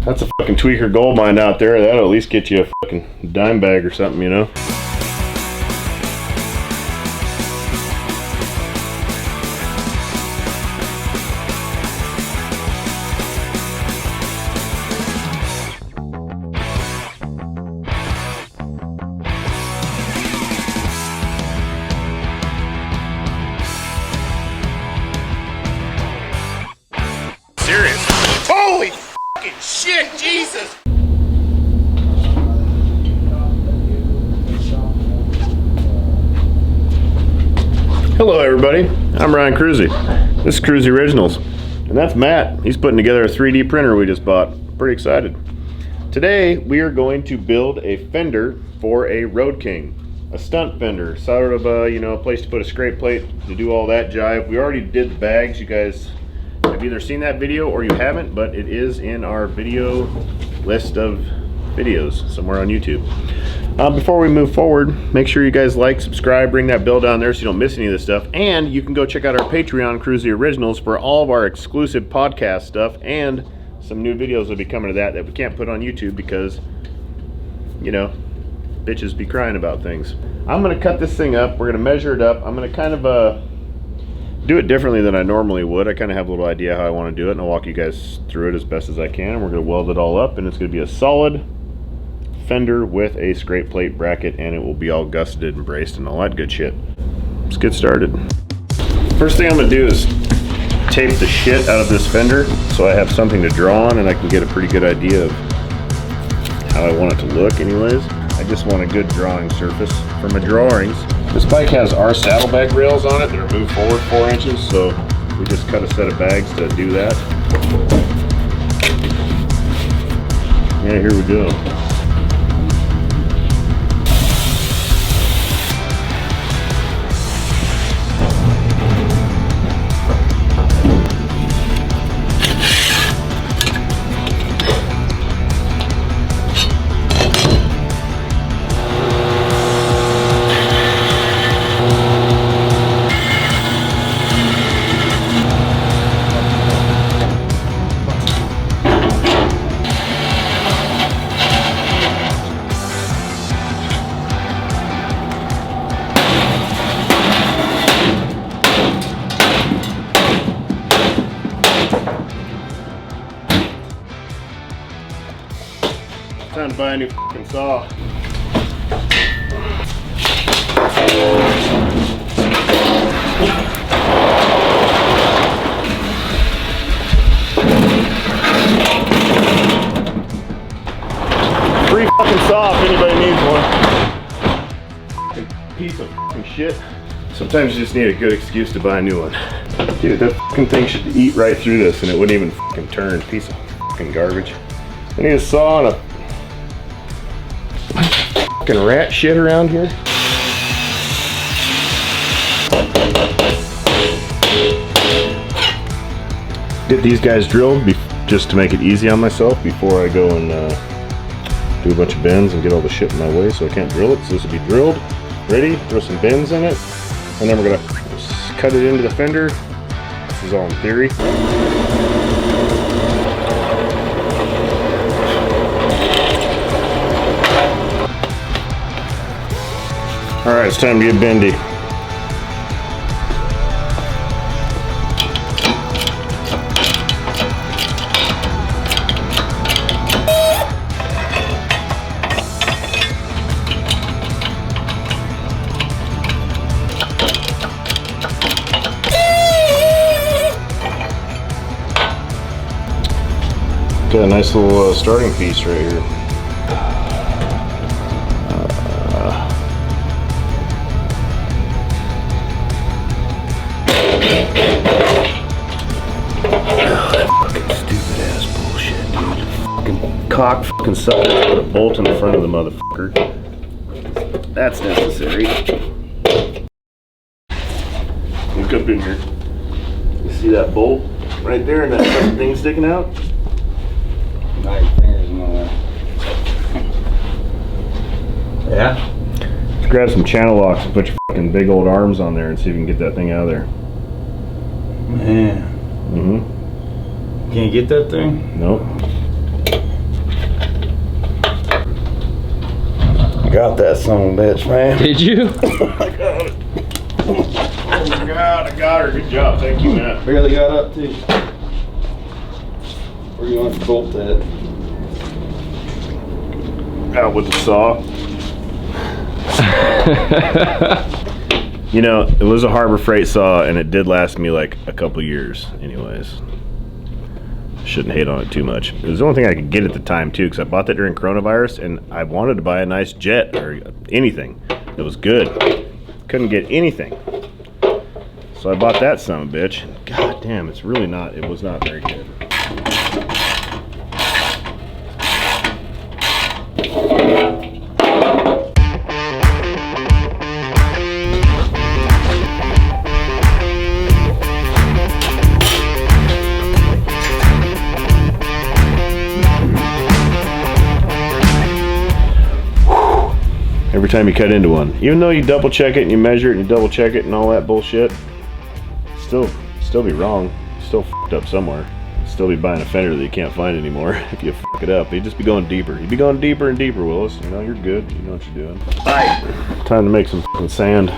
That's a fucking tweaker gold mine out there. That'll at least get you a fucking dime bag or something, you know? Holy fucking shit, Jesus! Hello everybody, I'm Ryan KRUESI. This is KRUESI Originals. And that's Matt. He's putting together a 3D printer we just bought. Pretty excited. Today we are going to build a fender for a Road King. A stunt fender, sort of a place to put a scrape plate, to do all that jive. We already did the bags. You guys have either seen that video or you haven't, but it is in our video list of videos somewhere on YouTube. Before we move forward, make sure you guys like, subscribe, ring that bell down there so you don't miss any of this stuff, and you can go check out our Patreon, KRUESI Originals, for all of our exclusive podcast stuff, and some new videos will be coming to that we can't put on YouTube because, you know, bitches be crying about things. I'm gonna cut this thing up. We're gonna measure it up. I'm gonna kind of do it differently than I normally would. I kind of have a little idea how I want to do it, and I'll walk you guys through it as best as I can. And we're going to weld it all up, and it's going to be a solid fender with a scrape plate bracket, and it will be all gusseted and braced and all that good shit. Let's get started. First thing I'm going to do is tape the shit out of this fender so I have something to draw on and I can get a pretty good idea of how I want it to look anyways. I just want a good drawing surface for my drawings. This bike has our saddlebag rails on it that are moved forward 4 inches, so we just cut a set of bags to do that. Yeah, here we go. Time to buy a new fucking saw. Free fucking saw if anybody needs one. Fucking piece of fucking shit. Sometimes you just need a good excuse to buy a new one. Dude, that fucking thing should eat right through this and it wouldn't even fucking turn. Piece of fucking garbage. I need a saw and a fucking rat shit around here. Get these guys drilled just to make it easy on myself before I go and do a bunch of bends and get all the shit in my way so I can't drill it. So this will be drilled, ready, throw some bends in it, and then we're gonna cut it into the fender. This is all in theory. Alright, it's time to get bendy. Got a nice little starting piece right here. Stupid ass bullshit, dude. Fucking cock fucking suckers put a bolt in the front of the motherfucker. That's necessary. Look up in here. You see that bolt right there and that fucking thing sticking out? Nice fingers and all that. Yeah? Let's grab some channel locks and put your fucking big old arms on there and see if we can get that thing out of there. Man. Mm-hmm. Can't get that thing? Nope. got that son of a bitch, man. Did you? I got it. Oh my God, I got her. Good job. Thank you, Matt. Barely got up too. Where you want to bolt that? Out with the saw. You know, it was a Harbor Freight saw, and it did last me like a couple years anyways. Shouldn't hate on it too much. It was the only thing I could get at the time too, because I bought that during coronavirus, and I wanted to buy a nice jet or anything that was good. Couldn't get anything. So I bought that son of a bitch. God damn, it was not very good. Every time you cut into one, even though you double check it and you measure it and you double check it and all that bullshit, still be wrong. Still f***ed up somewhere. Still be buying a fender that you can't find anymore if you f*** it up. You'd just be going deeper. You'd be going deeper and deeper, Willis. You know, you're good. You know what you're doing. Alright, time to make some f***ing sand.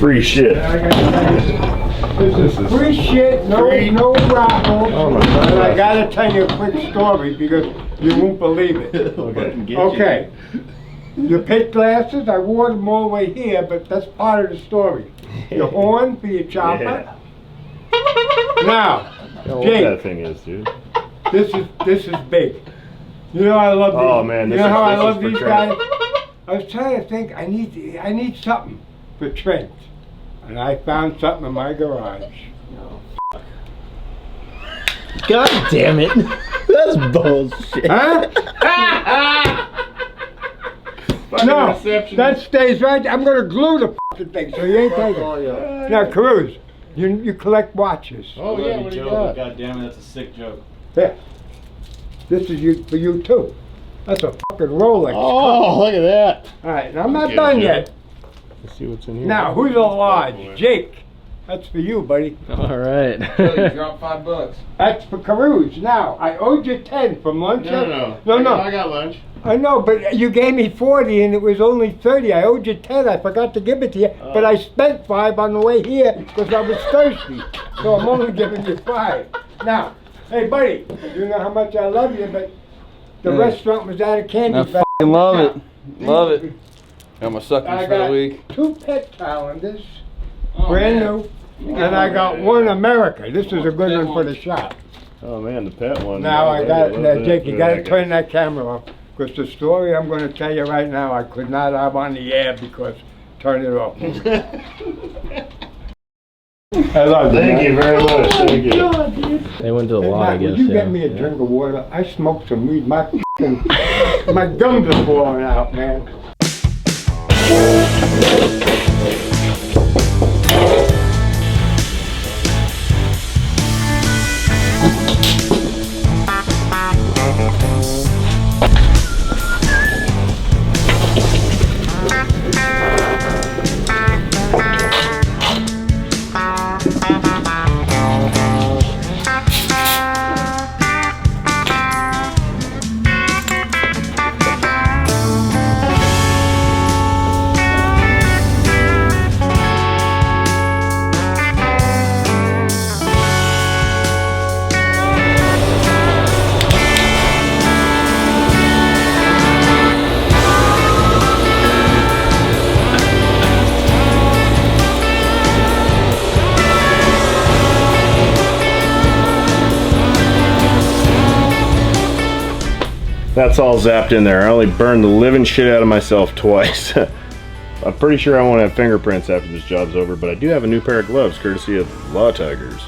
Free shit. This is free shit, no raffles. Oh my God. And I gotta tell you a quick story because you won't believe it. Okay. Your pit glasses, I wore them all the way here, but that's part of the story. Your horn for your chopper. Yeah. Now, I don't know what Jake, that thing is, dude. this is big. You know I love these. Oh man, you this know how I is love for these Trent. guys? I was trying to think, I need something for Trent. And I found something in my garage. God damn it. That's bullshit. Huh? No, that stays right. I'm gonna glue the fucking thing so you ain't taking it. Now, Cruz, you collect watches. Oh yeah, what do you got? God damn it, that's a sick joke. Yeah. This is for you too. That's a fucking Rolex. Oh, look at that. All right, now I'm not Okay, done Joe. yet. Let's see what's in here. Now, who's alive? Jake. That's for you, buddy. All right. You dropped $5. That's for Carouse. Now, I owed you 10 from lunch. No. I got lunch. I know, but you gave me 40 and it was only 30. I owed you 10. I forgot to give it to you, but I spent 5 on the way here because I was thirsty. So I'm only giving you 5. Now, hey, buddy, you know how much I love you, but the restaurant was out of candy. I fucking love it. Love it. Got my suckers I for the got week. 2 pet calendars, brand new, and I got 1 America. This is a good one for the shop. Oh man, the pet one. Now I got love now, that. Jake, you got to turn that camera off because the story I'm going to tell you right now, I could not have on the air because turn it off. I love you. Thank man. you very much. Thank you. They went to the Hey, lot, I Matt, would guess. you Yeah. get me a drink of water? I smoked some weed. My gums are falling out, man. That's all zapped in there. I only burned the living shit out of myself twice. I'm pretty sure I won't have fingerprints after this job's over, but I do have a new pair of gloves courtesy of Law Tigers.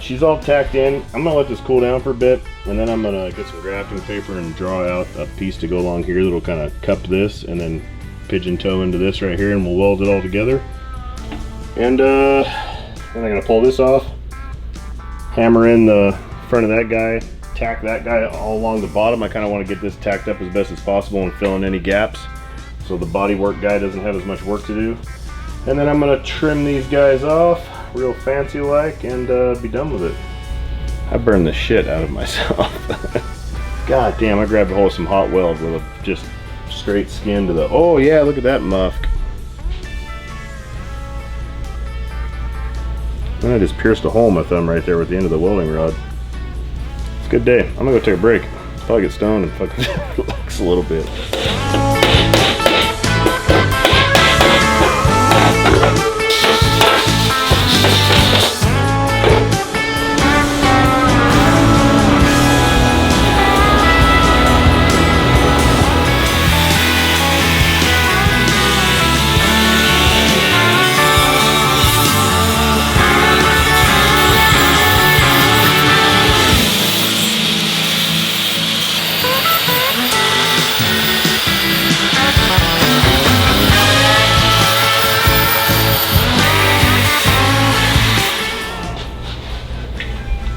She's all tacked in. I'm gonna let this cool down for a bit, and then I'm gonna get some grafting paper and draw out a piece to go along here that'll kind of cup this and then pigeon toe into this right here, and we'll weld it all together. And then I'm gonna pull this off, hammer in the front of that guy, tack that guy all along the bottom. I kind of want to get this tacked up as best as possible and fill in any gaps so the body work guy doesn't have as much work to do. And then I'm gonna trim these guys off real fancy like and be done with it. I burned the shit out of myself. God damn, I grabbed a hold of some hot weld with a just straight skin to the, oh yeah, look at that muff. And I just pierced a hole in my thumb right there with the end of the welding rod. It's a good day. I'm gonna go take a break. Probably get stoned and fucking relax a little bit.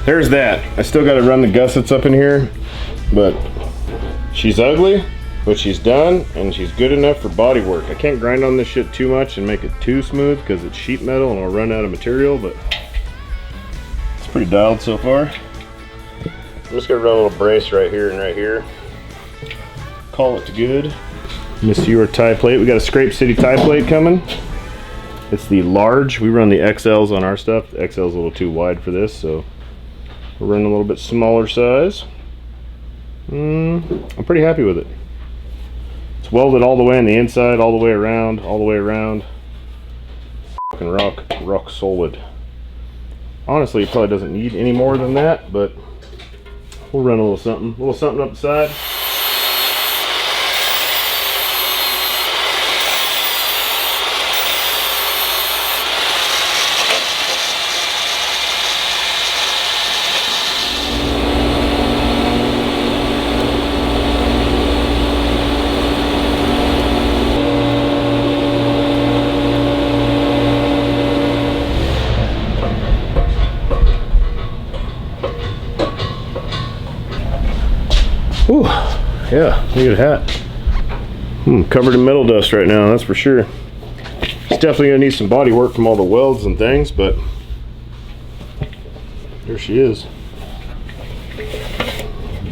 There's that. I still got to run the gussets up in here, but she's ugly, but she's done, and she's good enough for body work. I can't grind on this shit too much and make it too smooth because it's sheet metal and I'll run out of material, but it's pretty dialed so far. I'm just gonna run a little brace right here and right here. Call it good. Miss your tie plate. We got a Scrape City tie plate coming. It's the large. We run the XLs on our stuff. The XL's a little too wide for this, so we're running a little bit smaller size. I'm pretty happy with it. It's welded all the way on the inside, all the way around, all the way around. Fucking rock solid. Honestly, it probably doesn't need any more than that, but we'll run a little something up the side. Ooh, yeah, look at that. Covered in metal dust right now, that's for sure. It's definitely gonna need some body work from all the welds and things, but there she is.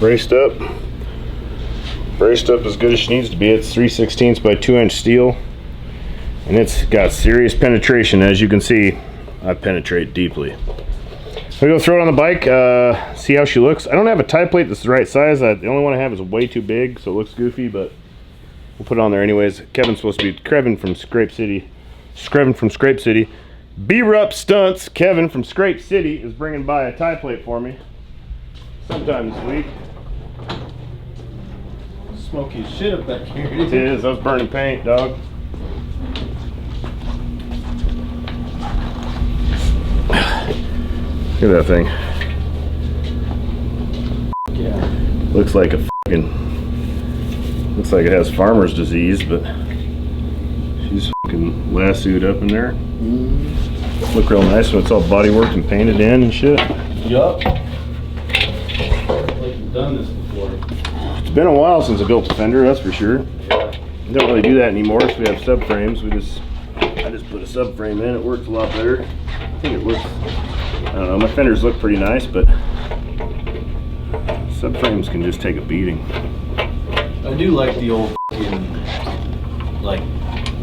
Braced up as good as she needs to be. It's 3/16 by 2-inch steel, and it's got serious penetration. As you can see, I penetrate deeply. I'm gonna go throw it on the bike, see how she looks. I don't have a tie plate that's the right size. The only one I have is way too big, so it looks goofy, but we'll put it on there anyways. Kevin's supposed to be, Kevin from Scrape City. B-Rup Stunts, Kevin from Scrape City is bringing by a tie plate for me sometime this week. Smoky as shit up back here. It is, I was burning paint, dog. Look at that thing. Yeah. Looks like a looks like it has farmer's disease, but she's fucking lassoed up in there. Look real nice when it's all body worked and painted in and shit. Yup. Like you've done this before. It's been a while since I built a fender, that's for sure. Yeah. Don't really do that anymore, so we have subframes. I just put a subframe in, it works a lot better. I think it looks, I don't know, my fenders look pretty nice, but subframes can just take a beating. I do like the old like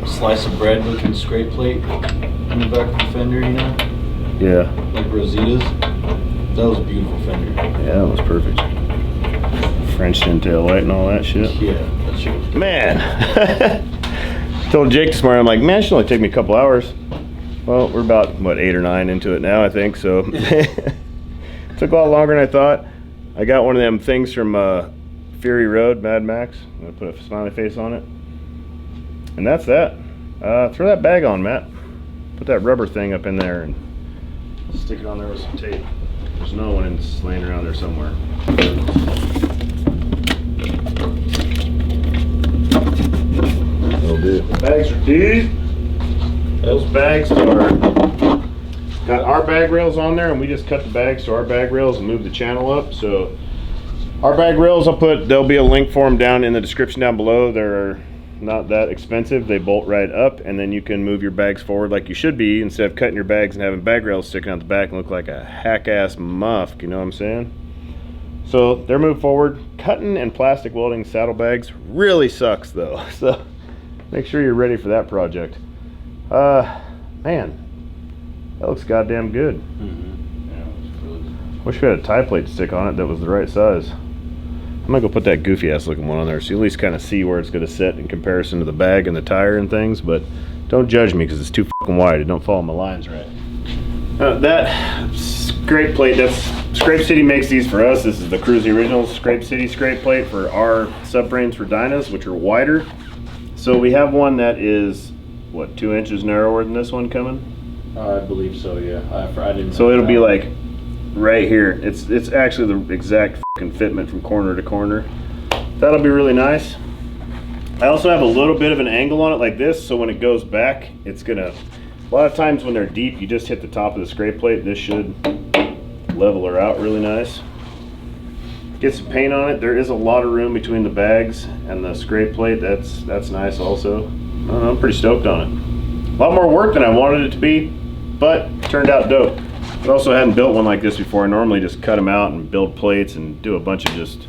slice of bread looking scrape plate on the back of the fender, you know? Yeah. Like Rosita's. That was a beautiful fender. Yeah, that was perfect. French tail light and all that shit. Yeah, that shit was good. Man. Told Jake this morning, I'm like, man, it should only take me a couple hours. Well, we're about, what, 8 or 9 into it now, I think, so. Took a lot longer than I thought. I got one of them things from Fury Road, Mad Max. I'm gonna put a smiley face on it. And that's that. Throw that bag on, Matt. Put that rubber thing up in there and stick it on there with some tape. There's no one it's laying around there somewhere. That'll do. The bags are deep. Those bags are got our bag rails on there, and we just cut the bags to our bag rails and move the channel up. So our bag rails, there'll be a link for them down in the description down below. They're not that expensive. They bolt right up, and then you can move your bags forward like you should be, instead of cutting your bags and having bag rails sticking out the back and look like a hack-ass muff, you know what I'm saying? So they're moved forward. Cutting and plastic welding saddlebags really sucks though, so make sure you're ready for that project. Man, that looks goddamn good. Yeah, it's really good. Wish we had a tie plate to stick on it that was the right size. I'm gonna go put that goofy ass looking one on there so you at least kind of see where it's gonna sit in comparison to the bag and the tire and things, but don't judge me because it's too fucking wide. It don't follow my lines right. That scrape plate, Scrape City makes these for us. This is the KRUESI Original Scrape City scrape plate for our subframes for dynos, which are wider. So we have one that is, what, 2 inches narrower than this one coming? I believe so, yeah. I didn't. So it'll be like right here. It's actually the exact fucking fitment from corner to corner. That'll be really nice. I also have a little bit of an angle on it like this, so when it goes back, it's gonna, a lot of times when they're deep, you just hit the top of the scrape plate. This should level her out really nice. Get some paint on it. There is a lot of room between the bags and the scrape plate. That's nice also. I don't know, I'm pretty stoked on it. A lot more work than I wanted it to be, but it turned out dope. I also hadn't built one like this before. I normally just cut them out and build plates and do a bunch of just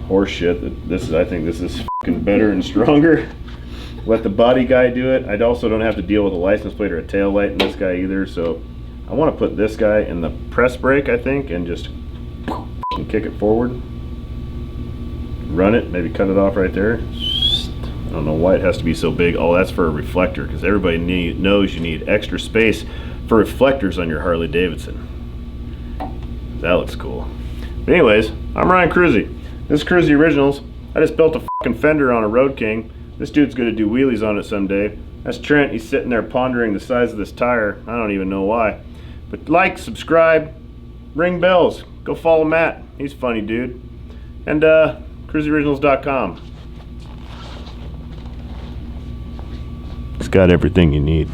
horse shit. I think this is fucking better and stronger. Let the body guy do it. I also don't have to deal with a license plate or a tail light in this guy either, so I want to put this guy in the press brake, I think, and just kick it forward. Run it, maybe cut it off right there. I don't know why it has to be so big. Oh, that's for a reflector, because everybody knows you need extra space for reflectors on your Harley Davidson. That looks cool. But anyways, I'm Ryan KRUESI. This is KRUESI Originals. I just built a fucking fender on a Road King. This dude's gonna do wheelies on it someday. That's Trent. He's sitting there pondering the size of this tire. I don't even know why. But like, subscribe, ring bells. Go follow Matt. He's a funny dude. And KRUESIOriginals.com. It's got everything you need.